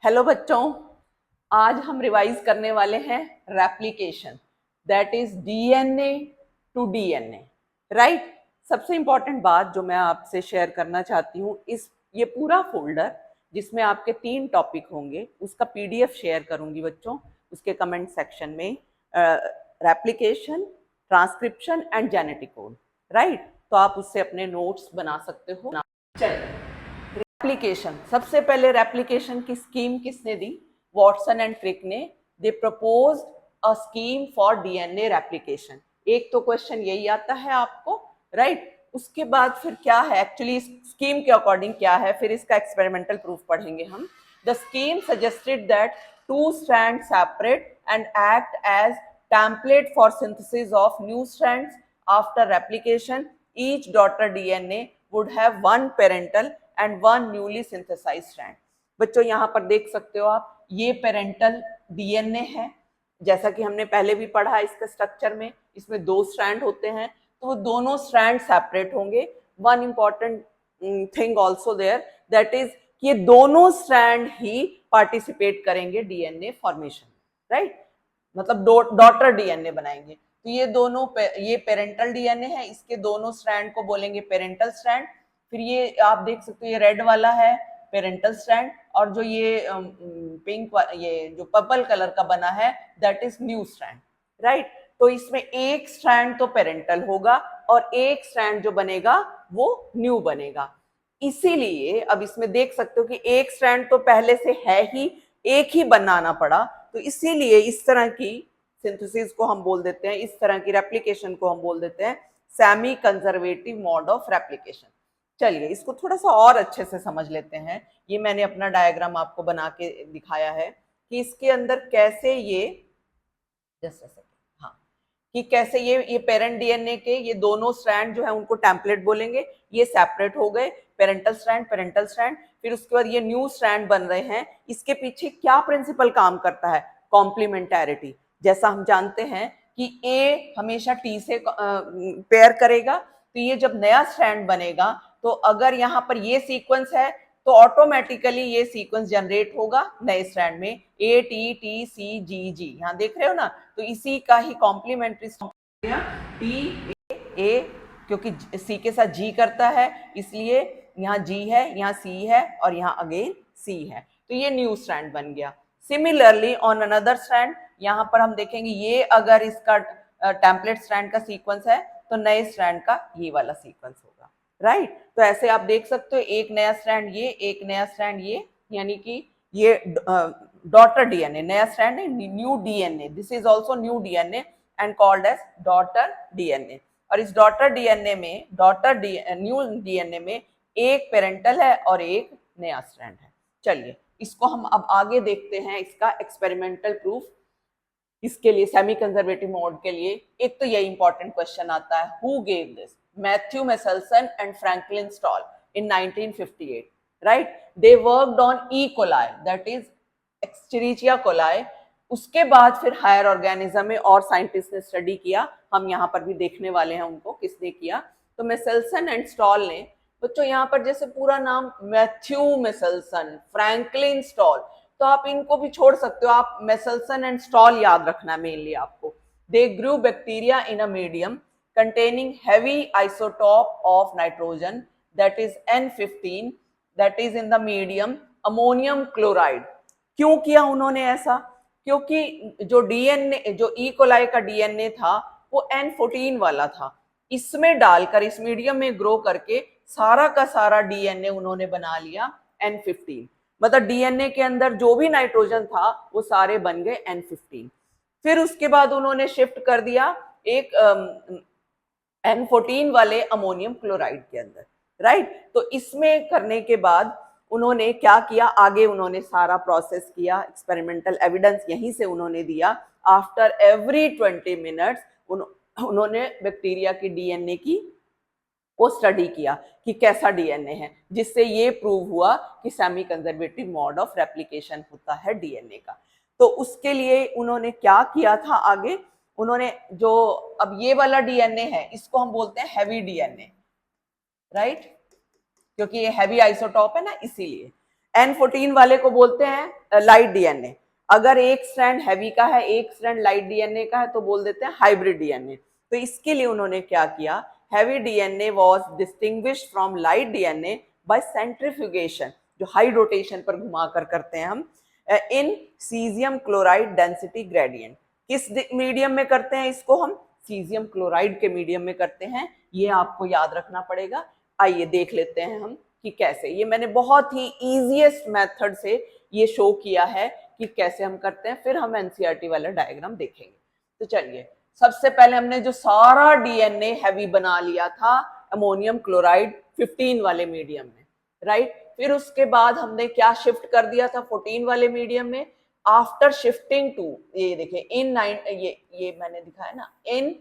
Hello बच्चों, आज हम रिवाइज करने वाले हैं replication, that is DNA to DNA, right. सबसे इंपॉर्टेंट बात जो मैं आपसे शेयर करना चाहती हूँ, इस ये पूरा फोल्डर जिसमें आपके 3 टॉपिक होंगे उसका पीडीएफ शेयर करूंगी बच्चों, उसके कमेंट सेक्शन में। Replication, transcription and genetic code, right. तो आप उससे अपने नोट्स बना सकते हो। चलिए, रेप्लिकेशन, सबसे पहले रेप्लिकेशन की स्कीम किसने दी? वॉटसन एंड क्रिक ने। They proposed a scheme for DNA replication. एक तो क्वेश्चन यही आता है आपको, राइट। उसके बाद फिर क्या है एक्चुअली स्कीम के अकॉर्डिंग क्या है, फिर इसका एक्सपेरिमेंटल प्रूफ पढ़ेंगे हम। The scheme suggested that two strand separate and act as template for synthesis of new strands after replication. Each daughter DNA would have one parental and one newly synthesised strand. बच्चों यहाँ पर देख सकते हो आप, ये पेरेंटल डीएनए है, जैसा कि हमने पहले भी पढ़ा इसके स्ट्रक्चर में, इसमें 2 स्ट्रैंड होते हैं, तो वो दोनों स्ट्रैंड सेपरेट होंगे। One important thing also there, that is ये दोनों स्ट्रैंड ही पार्टिसिपेट करेंगे डीएनए फॉर्मेशन, राइट। मतलब डॉटर डीएनए बनाएंगे। तो ये दोनों ये पेरेंटल डीएनए है, इसके दोनों स्ट्रैंड को बोलेंगे पेरेंटल स्ट्रैंड। फिर ये आप देख सकते हो, ये रेड वाला है पेरेंटल स्ट्रैंड, और जो ये पिंक ये जो पर्पल कलर का बना है that is new strand, right. तो इसमें एक स्ट्रैंड तो पेरेंटल होगा और एक स्ट्रैंड जो बनेगा वो न्यू बनेगा। इसीलिए अब इसमें देख सकते हो कि एक स्ट्रैंड तो पहले से है ही, एक ही बनाना पड़ा, तो इसीलिए इस तरह की सिंथेसिस को हम बोल देते हैं, इस तरह की रेप्लिकेशन को हम बोल देते हैं semi conservative mode of replication. चलिए इसको थोड़ा सा और अच्छे से समझ लेते हैं। ये मैंने अपना डायग्राम आपको बना के दिखाया है कि इसके अंदर कैसे ये जस्ट हाँ, कि कैसे ये पेरेंट डीएनए के ये दोनों स्ट्रैंड जो है उनको टेम्पलेट बोलेंगे, ये सेपरेट हो गए, पेरेंटल स्ट्रैंड। फिर उसके बाद ये न्यू स्ट्रैंड बन रहे हैं। इसके पीछे क्या प्रिंसिपल काम करता है? कॉम्प्लीमेंटैरिटी। जैसा हम जानते हैं कि ए हमेशा टी से पेयर करेगा, तो ये जब नया स्ट्रैंड बनेगा तो अगर यहाँ पर ये सीक्वेंस है तो ऑटोमेटिकली ये सीक्वेंस जनरेट होगा नए स्ट्रैंड में, ए टी टी सी जी जी, यहाँ देख रहे हो ना। तो इसी का ही कॉम्प्लीमेंट्री टी ए, क्योंकि सी के साथ जी करता है इसलिए यहाँ जी है, यहाँ सी है और यहाँ अगेन सी है, तो ये न्यू स्ट्रैंड बन गया। सिमिलरली ऑन अनदर स्ट्रैंड, यहाँ पर हम देखेंगे ये अगर इसका टेम्पलेट स्ट्रैंड का सीक्वेंस है तो नए स्ट्रैंड का ये वाला सीक्वेंस होगा, राइट। तो ऐसे आप देख सकते हो, एक नया स्ट्रैंड ये, एक नया स्ट्रैंड ये, यानी कि ये डॉटर डीएनए, नया स्ट्रैंड है, new DNA, this is also new DNA and called as daughter DNA. और इस डॉटर डीएनए में, न्यू डीएनए में एक पेरेंटल है और एक नया स्ट्रैंड है। चलिए इसको हम अब आगे देखते हैं, इसका एक्सपेरिमेंटल प्रूफ। इसके लिए सेमी कंजर्वेटिव मोड के लिए एक तो ये इंपॉर्टेंट क्वेश्चन आता है, who gave this? Matthew Meselson and Franklin Stahl in 1958, right? They worked on E. coli, that is Escherichia coli. उसके बाद फिर हायर ऑर्गेनिज्म में और साइंटिस्ट ने स्टडी किया, हम यहाँ पर भी देखने वाले हैं उनको किसने किया। तो मेसेल्सन एंड स्टॉल ने, बच्चों यहाँ पर जैसे पूरा नाम मैथ्यू मेसेल्सन, फ्रैंकलिन स्टॉल, तो आप इनको भी छोड़ सकते हो, आप मेसेल्सन एंड स्टॉल याद रखना मेनली आपको। They grew bacteria in a medium containing heavy isotope of nitrogen, that is N15, that is in the medium ammonium chloride। क्यों किया उन्होंने ऐसा? क्योंकि जो डीएनए, जो ई कोलाई का डीएनए था वो N14 वाला था, इसमें डालकर इस मीडियम में ग्रो करके सारा का सारा डीएनए उन्होंने बना लिया N15। मतलब डीएनए के अंदर जो भी नाइट्रोजन था वो सारे बन गए N15। फिर उसके बाद उन्होंने शिफ्ट कर दिया एक N14 वाले अमोनियम क्लोराइड के अंदर, राइट। तो इसमें करने के बाद उन्होंने क्या किया, आगे उन्होंने सारा प्रोसेस किया, एक्सपेरिमेंटल एविडेंस यहीं से उन्होंने दिया। आफ्टर एवरी 20 मिनट्स उन्होंने बैक्टीरिया की डीएनए की को स्टडी किया कि कैसा डीएनए है, जिससे ये प्रूव हुआ कि semi conservative mode of replication होता है डीएनए का। तो उसके लिए उन्होंने क्या किया था आगे, उन्होंने जो अब ये वाला डीएनए है इसको हम बोलते हैं हैवी डीएनए, राइट, क्योंकि ये हैवी आइसोटॉप है ना इसीलिए। N14 वाले को बोलते हैं लाइट डीएनए। अगर एक स्ट्रैंड हैवी का है, एक स्ट्रैंड लाइट डीएनए का है, तो बोल देते हैं हाइब्रिड डीएनए। तो इसके लिए उन्होंने क्या किया, heavy DNA was distinguished from light DNA by centrifugation, जो हाई रोटेशन पर घुमाकर करते हैं हम, इन सीजियम क्लोराइड डेंसिटी ग्रेडियंट। किस मीडियम में करते हैं इसको हम, सीजियम क्लोराइड के मीडियम में करते हैं, ये आपको याद रखना पड़ेगा। आइए देख लेते हैं हम कि कैसे। ये मैंने बहुत ही इजीएस्ट मेथड से ये शो किया है कि कैसे हम करते हैं, फिर हम एनसीईआरटी वाला डायग्राम देखेंगे। तो चलिए, सबसे पहले हमने जो सारा डीएनए हैवी बना लिया था अमोनियम क्लोराइड 15 वाले मीडियम में, राइट। फिर उसके बाद हमने क्या शिफ्ट कर दिया था 14 वाले मीडियम में। आफ्टर शिफ्टिंग टू, ये देखिए इन 9, ये मैंने दिखाया ना, in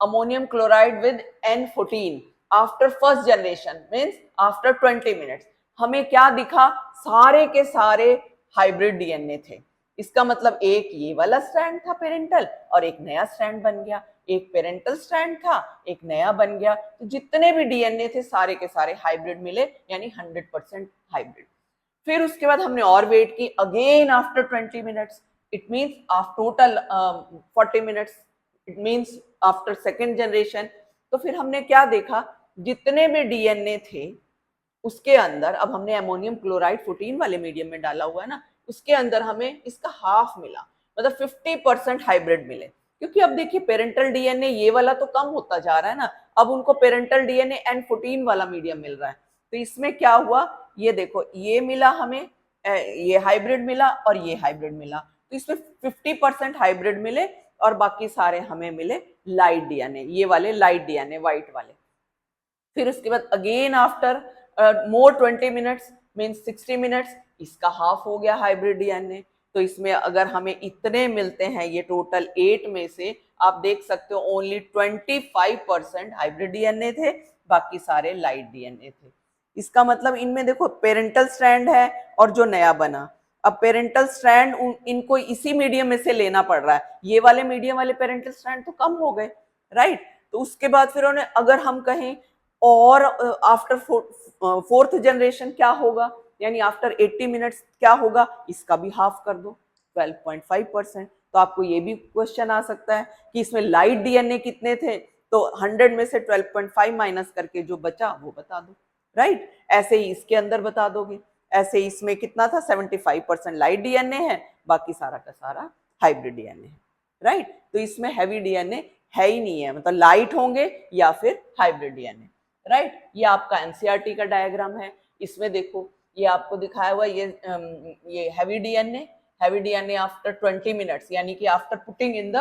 ammonium chloride with N14 after first generation means after 20 minutes, हमें क्या दिखा, सारे के सारे हाइब्रिड डीएनए थे। इसका मतलब एक ये वाला स्ट्रैंड था पेरेंटल और एक नया स्ट्रैंड बन गया, एक पेरेंटल स्ट्रैंड था एक नया बन गया। तो जितने भी डीएनए थे सारे के सारे हाइब्रिड मिले, यानी 100% हाइब्रिड। फिर उसके बाद हमने और वेट की, again after 20 minutes, it means after total 40 minutes, it means after second generation. तो फिर हमने क्या देखा, जितने भी डीएनए थे उसके अंदर, अब हमने अमोनियम क्लोराइड 14 वाले मीडियम में डाला हुआ है ना, उसके अंदर हमें इसका हाफ मिला, मतलब 50% हाइब्रिड मिले। क्योंकि अब देखिए पेरेंटल डीएनए ये वाला तो कम होता जा रहा है ना, अब उनको पेरेंटल डीएनए N14 वाला मीडियम मिल रहा है। तो इसमें क्या हुआ, ये देखो, ये मिला हमें, ये हाइब्रिड मिला और ये हाइब्रिड मिला। तो इसमें 50% हाइब्रिड मिले और बाकी सारे हमें मिले लाइट डीएनए, ये वाले लाइट डीएनए व्हाइट वाले। फिर उसके बाद अगेन आफ्टर मोर 20 मिनट्स मीन्स 60 मिनट्स, इसका हाफ हो गया हाइब्रिड डीएनए। तो इसमें अगर हमें इतने मिलते हैं, ये टोटल 8 में से आप देख सकते हो ओनली 25% हाइब्रिड डीएनए थे, बाकी सारे लाइट डीएनए थे। इसका मतलब इनमें देखो पेरेंटल स्ट्रैंड है और जो नया बना, अब पेरेंटल स्ट्रैंड इनको इसी मीडियम में से लेना पड़ रहा है, ये वाले मीडियम वाले पेरेंटल स्ट्रैंड तो कम हो गए, राइट। तो उसके बाद फिर उन्हें, अगर हम कहें और आफ्टर फोर्थ जनरेशन क्या होगा, यानी आफ्टर 80 मिनट्स क्या होगा, इसका भी हाफ कर दो 12.5%। तो आपको ये भी क्वेश्चन आ सकता है कि इसमें लाइट डीएनए कितने थे, तो 100 में से 12.5 माइनस करके जो बचा वो बता दो, राइट। ऐसे ही इसके अंदर बता दोगे। ऐसे ही इसमें कितना था, 75% लाइट डीएनए है, बाकी सारा का सारा हाइब्रिड डीएनए है, राइट। तो इसमें हैवी डीएनए है ही नहीं है, मतलब लाइट होंगे या फिर हाइब्रिड डीएनए, राइट। ये आपका एनसीईआरटी का डायग्राम है। इसमें देखो ये आपको दिखाया हुआ, ये हैवी डीएनए आफ्टर 20 मिनट्स, यानी कि after putting in the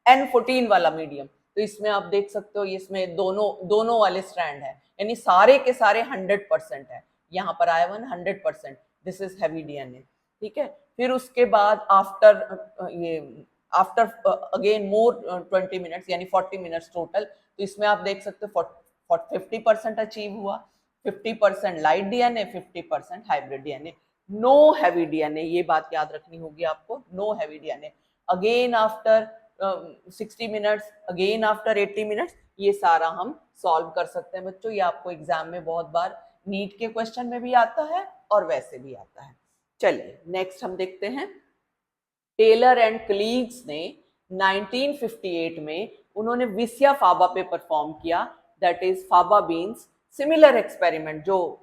N14 वाला मीडियम। तो इसमें आप देख सकते हो, इसमें दोनों वाले स्ट्रैंड है, यानी सारे के सारे 100% है। यहाँ पर आया 100%, दिस इज हैवी डीएनए, ठीक है। फिर उसके बाद आफ्टर अगेन मोर 20 मिनट्स, यानी 40 मिनट्स टोटल। तो इसमें आप देख सकते हो 50% अचीव हुआ, 50% light DNA, 50% hybrid DNA, know heavy DNA. ये बात याद रखनी होगी आपको, know heavy DNA. Again after 60 minutes, again after 80 minutes, ये सारा हम सॉल्व कर सकते हैं बच्चों। ये आपको एग्जाम में बहुत बार नीट के क्वेश्चन में भी आता है और वैसे भी आता है। चलिए नेक्स्ट हम देखते हैं। टेलर एंड कलीग्स ने 1958 में उन्होंने विसिया फाबा पे परफॉर्म किया, that is faba beans similar experiment जो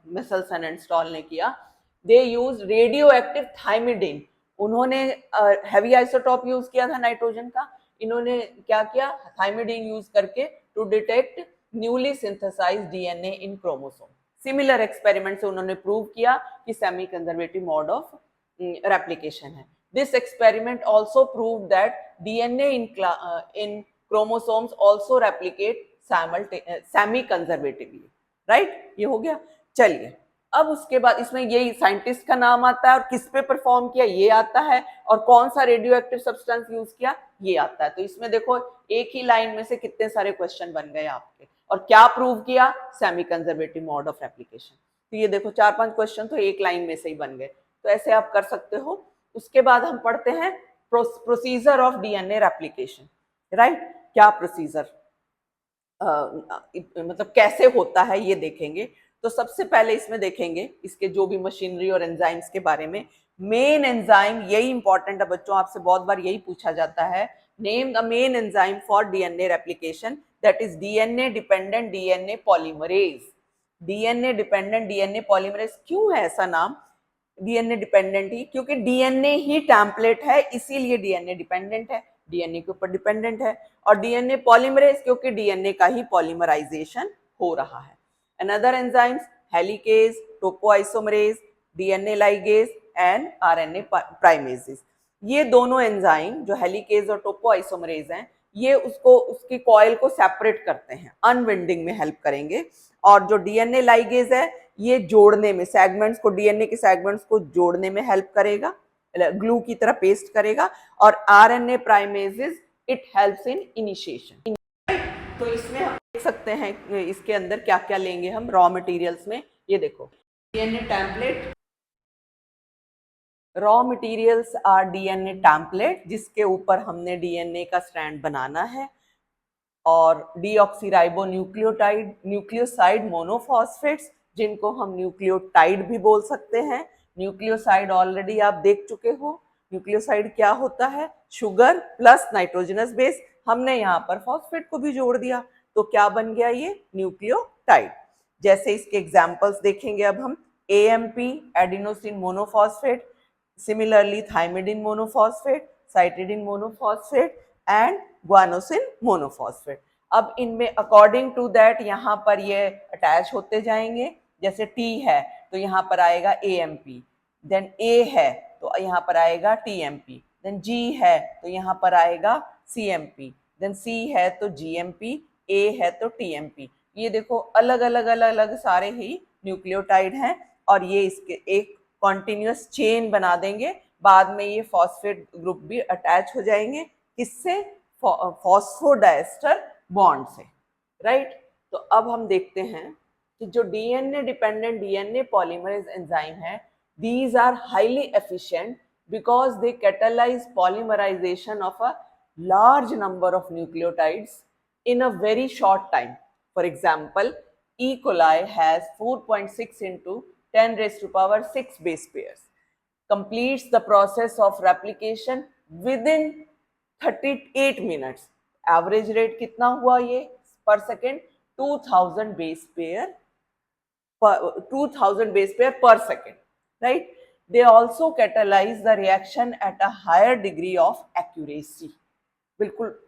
मिसेल्सन एंड स्टॉल ने किया। They use radio active thymidine, उन्होंने हैवी आइसोटॉप यूज किया था नाइट्रोजन का। इन्होंने क्या किया, थाइमिडीन यूज करके to detect newly synthesised DNA in chromosome. Similar experiment से उन्होंने प्रूव किया कि semi conservative mode of replication है। This experiment also proved that DNA in chromosomes also replicate semi-conservatively, right? ये हो गया। चलिए अब उसके बाद इसमें यही साइंटिस्ट का नाम आता है और किस पे परफॉर्म किया ये आता है, और कौन सा रेडियो एक्टिव सब्सटेंस यूज किया ये आता है। तो इसमें देखो एक ही लाइन में से कितने सारे क्वेश्चन बन गए आपके, और क्या प्रूव किया, semi conservative mode of replication. तो ये देखो 4-5 क्वेश्चन तो एक लाइन में से ही बन गए। तो ऐसे आप कर सकते हो। उसके बाद हम पढ़ते हैं procedure of DNA replication, right. क्या प्रोसीजर मतलब कैसे होता है ये देखेंगे। तो सबसे पहले इसमें देखेंगे इसके जो भी मशीनरी और एंजाइम्स के बारे में। मेन एंजाइम, यही इंपॉर्टेंट है बच्चों, आपसे बहुत बार यही पूछा जाता है, name the main enzyme for DNA replication, that is DNA dependent DNA polymerase. DNA dependent DNA polymerase क्यों है ऐसा नाम डीएनए डिपेंडेंट ही? क्योंकि डीएनए ही टेम्पलेट है, इसीलिए डीएनए डिपेंडेंट है, डीएनए के ऊपर डिपेंडेंट है। और डीएनए पॉलीमरेज क्योंकि डीएनए का ही पॉलीमराइजेशन हो रहा है। Another enzymes helicase, topoisomerase, DNA ligase and RNA primases. ये दोनों एंजाइम जो हेलिकेज और टोपोआइसोमरेज हैं, ये उसको उसकी कॉइल को सेपरेट करते हैं, अनविंडिंग में हेल्प करेंगे। और जो डीएनए लाइगेज है ये जोड़ने में, सेगमेंट्स को, डीएनए के सेगमेंट्स को जोड़ने में हेल्प करेगा, ग्लू की तरह पेस्ट करेगा। और RNA primases it helps in initiation. तो इसमें हम देख सकते हैं इसके अंदर क्या क्या लेंगे हम रॉ मटेरियल्स में। ये देखो DNA template, raw materials are DNA template, जिसके ऊपर हमने डीएनए का स्ट्रैंड बनाना है। और डीऑक्सीराइबो न्यूक्लियोटाइड, न्यूक्लियोसाइड मोनोफॉस्फेट्स, जिनको हम न्यूक्लियोटाइड भी बोल सकते हैं। न्यूक्लियोसाइड ऑलरेडी आप देख चुके हो, न्यूक्लियोसाइड क्या होता है, शुगर प्लस नाइट्रोजनस बेस, हमने यहाँ पर फॉस्फेट को भी जोड़ दिया, तो क्या बन गया ये न्यूक्लियोटाइड। जैसे इसके एग्जाम्पल्स देखेंगे अब हम, AMP adenosine monophosphate, similarly thymidine monophosphate, cytidine monophosphate and guanosine monophosphate. अब इनमें अकॉर्डिंग टू दैट यहाँ पर ये अटैच होते जाएंगे। जैसे T है तो यहाँ पर आएगा AMP, देन A है तो यहाँ पर आएगा TMP, देन G है तो यहाँ पर आएगा CMP, देन C है तो GMP, A है तो TMP। ये देखो अलग अलग अलग अलग सारे ही न्यूक्लियोटाइड हैं और ये इसके एक कॉन्टिन्यूस चेन बना देंगे। बाद में ये फॉस्फेट ग्रुप भी अटैच हो जाएंगे, किससे, फॉस्फोडाइस्टर बॉन्ड से, राइट। तो अब हम देखते हैं कि जो DNA dependent DNA polymerase enzyme है, these are highly efficient because they catalyze polymerization of a large number of nucleotides in a very short time. For example, E. coli has 4.6 into 10 raised to power 6 base pairs, completes the process of replication within 38 minutes. Average rate कितना हुआ ये per second, 2000 base pair, 2000 base pair per second, right. They also catalyse the reaction at a higher degree of accuracy, बिल्कुल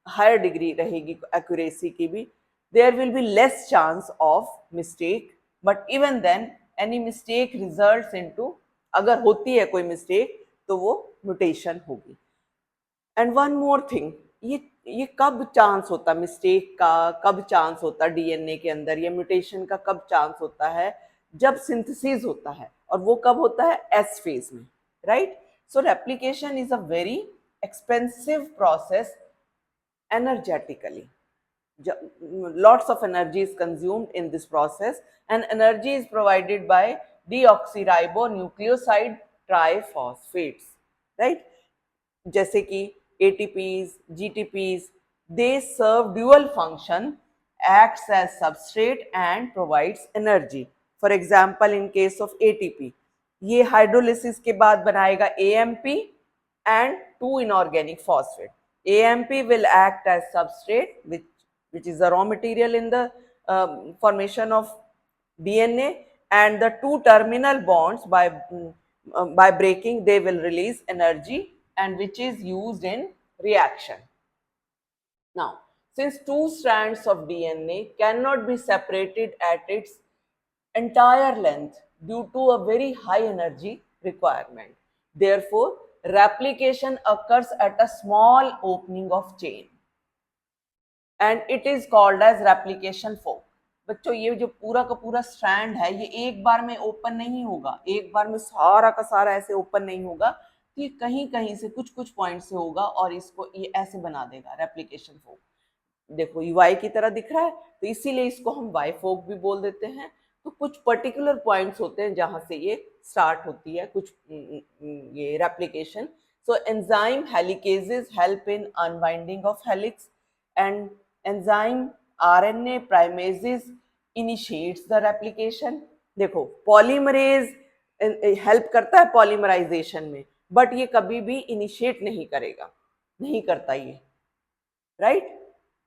higher degree रहेगी accuracy की भी। There will be less chance of mistake, but even then any mistake results into, अगर होती है कोई mistake तो वो म्यूटेशन होगी। एंड वन मोर थिंग, ये कब चांस होता मिस्टेक का, कब चांस होता डीएनए के अंदर, ये म्यूटेशन का कब चांस होता है, जब सिंथेसिस होता है, और वो कब होता है, एस फेज में, right. So replication is a very expensive process energetically. Lots of energy is consumed in this process and energy is provided by deoxyribonucleoside triphosphates, right? जैसे कि ATPs, GTPs, they serve dual function, acts as substrate and provides energy. For example, in case of ATP, ये hydrolysis के बाद बनाएगा AMP and 2 inorganic phosphate. AMP will act as substrate, which is the raw material in the formation of DNA, and the two terminal bonds by breaking they will release energy and which is used in reaction. Now, since two strands of DNA cannot be separated at its entire length due to a very high energy requirement, therefore replication occurs at a small opening of chain and it is called as replication fork. बच्चों ये जो पूरा का पूरा strand है ये एक बार में ओपन नहीं होगा, एक बार में सारा का सारा ऐसे ओपन नहीं होगा, तो ये कहीं कहीं से कुछ कुछ पॉइंट से होगा और इसको ये ऐसे बना देगा रेप्लिकेशन फोक। देखो ये वाई की तरह दिख रहा है तो इसीलिए इसको हम वाई फोक भी बोल देते हैं। तो कुछ पर्टिकुलर पॉइंट्स होते हैं जहां से ये स्टार्ट होती है कुछ ये replication. So enzyme helicases help in unwinding of helix and enzyme RNA primases initiates the replication. देखो पॉलीमरेज हेल्प करता है पॉलीमराइजेशन में, बट ये कभी भी इनिशिएट नहीं करेगा, नहीं करता ये, right.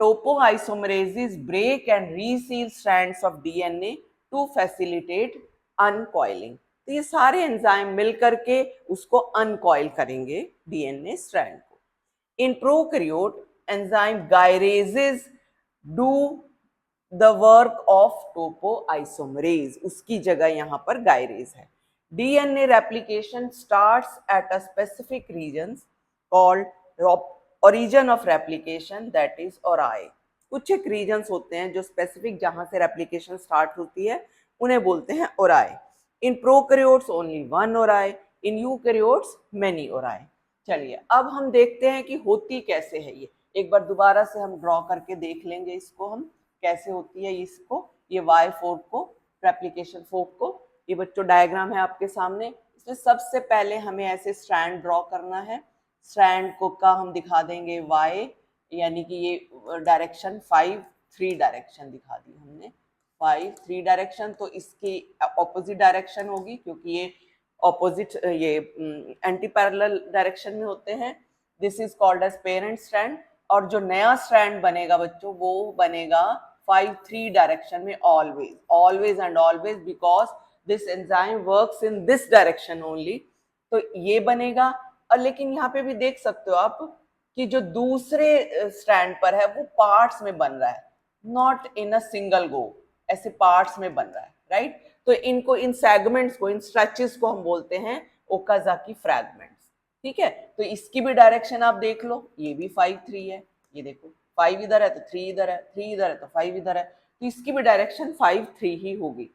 Topoisomerases break and reseal strands of DNA to facilitate uncoiling. तो ये सारे एंजाइम मिलकर के उसको अनकॉइल करेंगे डीएनए स्ट्रैंड को। In prokaryote enzyme gyrases do the work of topoisomerase, उसकी जगह यहाँ पर गायरेज है। DNA replication starts at a specific regions called origin of replication, that is ori. कुछ एक रीजन्स होते हैं जो स्पेसिफिक जहां से रेप्लिकेशन स्टार्ट होती है उन्हें बोलते हैं ओराई। In prokaryotes only one Orai, in eukaryotes many ओराई। चलिए अब हम देखते हैं कि होती कैसे है ये, एक बार दोबारा से हम ड्रॉ करके देख लेंगे इसको, हम कैसे होती है इसको, ये वाई फोर्क को, रेप्लिकेशन फोर्क को। ये बच्चों डायग्राम है आपके सामने। इसमें सबसे पहले हमें ऐसे स्ट्रैंड ड्रॉ करना है। स्ट्रैंड को का हम दिखा देंगे वाई, यानी कि ये डायरेक्शन 5 3 डायरेक्शन दिखा दी हमने, 5 3 डायरेक्शन। तो इसकी ऑपोजिट डायरेक्शन होगी क्योंकि ये ऑपोजिट ये एंटी पैरेलल डायरेक्शन में होते हैं। This is called as parent strand. और जो नया स्ट्रैंड बनेगा बच्चों वो बनेगा 5 3 डायरेक्शन में, always always and always, because this enzyme works in this direction only. तो ये बनेगा। और लेकिन यहाँ पे भी देख सकते हो आप कि जो दूसरे स्ट्रैंड पर है वो पार्ट्स में बन रहा है, not in a single go, ऐसे पार्ट्स में बन रहा है, राइट। तो इनको, इन सेगमेंट्स को, इन स्ट्रेचेस को हम बोलते हैं ओकाजाकी फ्रैगमेंट्स, ठीक है। तो इसकी भी डायरेक्शन आप देख लो, ये भी 5 3 है, ये देखो 5 इधर है तो 3 इधर है, 3 इधर है तो 5 इधर है, तो इसकी भी डायरेक्शन 5 3 ही होगी।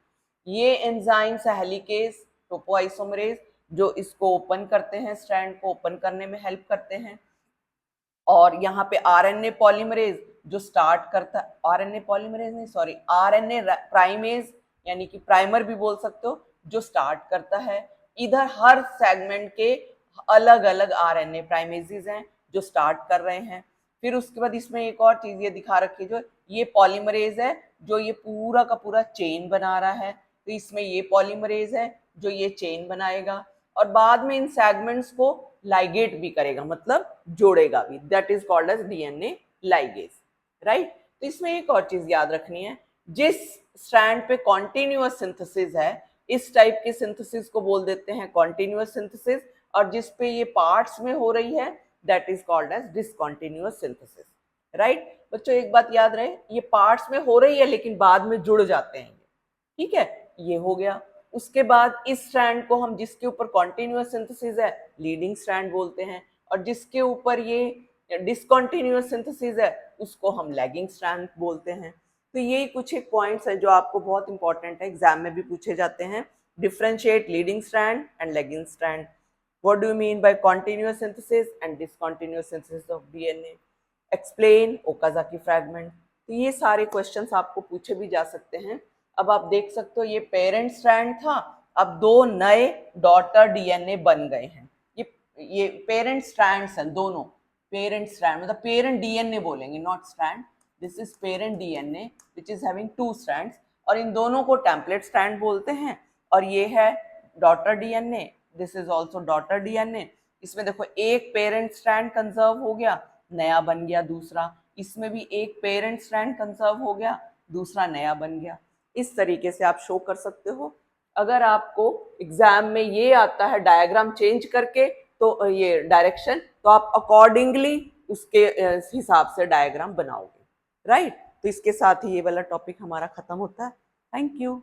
ये एंजाइम्स है हेलिकेज, टोपोआइसोमरेज, जो इसको ओपन करते हैं, स्ट्रैंड को ओपन करने में हेल्प करते हैं। और यहाँ पे आरएनए पॉलीमरेज जो स्टार्ट करता है, आरएनए पॉलीमरेज नहीं सॉरी, आरएनए प्राइमेज यानी कि प्राइमर भी बोल सकते हो, जो स्टार्ट करता है। इधर हर सेगमेंट के अलग अलग आरएनए प्राइमेजेस हैं जो स्टार्ट कर रहे हैं। फिर उसके बाद इसमें एक और चीज ये दिखा रखी है, जो ये पॉलीमरेज है जो ये पूरा का पूरा चेन बना रहा है, तो इसमें ये पॉलीमरेज है जो ये चेन बनाएगा और बाद में इन सेगमेंट्स को लाइगेट भी करेगा, मतलब जोड़ेगा भी, that is called as DNA ligase, right. तो इसमें एक और चीज याद रखनी है, जिस स्ट्रैंड पे कॉन्टिन्यूअस सिंथेसिस है, इस टाइप के सिंथेसिस को बोल देते हैं कॉन्टिन्यूअस सिंथेसिस, और जिस पे ये पार्ट्स में हो रही है that is called as discontinuous synthesis, right. बच्चों एक बात याद रहे, ये पार्ट्स में हो रही है लेकिन बाद में जुड़ जाते हैं, ठीक है, ये हो गया। उसके बाद इस स्ट्रैंड को हम, जिसके ऊपर कॉन्टिन्यूअस सिंथेसिस है, लीडिंग स्ट्रैंड बोलते हैं, और जिसके ऊपर ये डिसकॉन्टिन्यूअस सिंथेसिस है उसको हम लैगिंग स्ट्रैंड बोलते हैं। तो यही कुछ एक पॉइंट्स है जो आपको बहुत इंपॉर्टेंट है, एग्जाम में भी पूछे जाते हैं। Differentiate leading strand and lagging strand. What do you mean by continuous synthesis and discontinuous synthesis of DNA? Explain Okazaki fragment. तो ये सारे क्वेश्चंस आपको पूछे भी जा सकते हैं। अब आप देख सकते हो ये पेरेंट स्ट्रैंड था, अब दो नए डॉटर डीएनए बन गए हैं। ये पेरेंट स्ट्रैंड्स हैं दोनों, पेरेंट स्ट्रैंड मतलब पेरेंट डीएनए बोलेंगे, not strand. This is parent DNA which is having 2 strands, और इन दोनों को टेम्पलेट स्ट्रैंड बोलते हैं। और ये है daughter DNA, this is also daughter DNA. इसमें देखो एक पेरेंट स्ट्रैंड कंजर्व हो गया, नया बन गया दूसरा। इसमें भी एक पेरेंट स्ट्रैंड कंजर्व हो गया, दूसरा नया बन गया। इस तरीके से आप शो कर सकते हो। अगर आपको एग्जाम में ये आता है डायग्राम चेंज करके, तो ये डायरेक्शन, तो आप अकॉर्डिंगली उसके हिसाब से डायग्राम बनाओगे, राइट। तो इसके साथ ही ये वाला टॉपिक हमारा खत्म होता है। Thank you.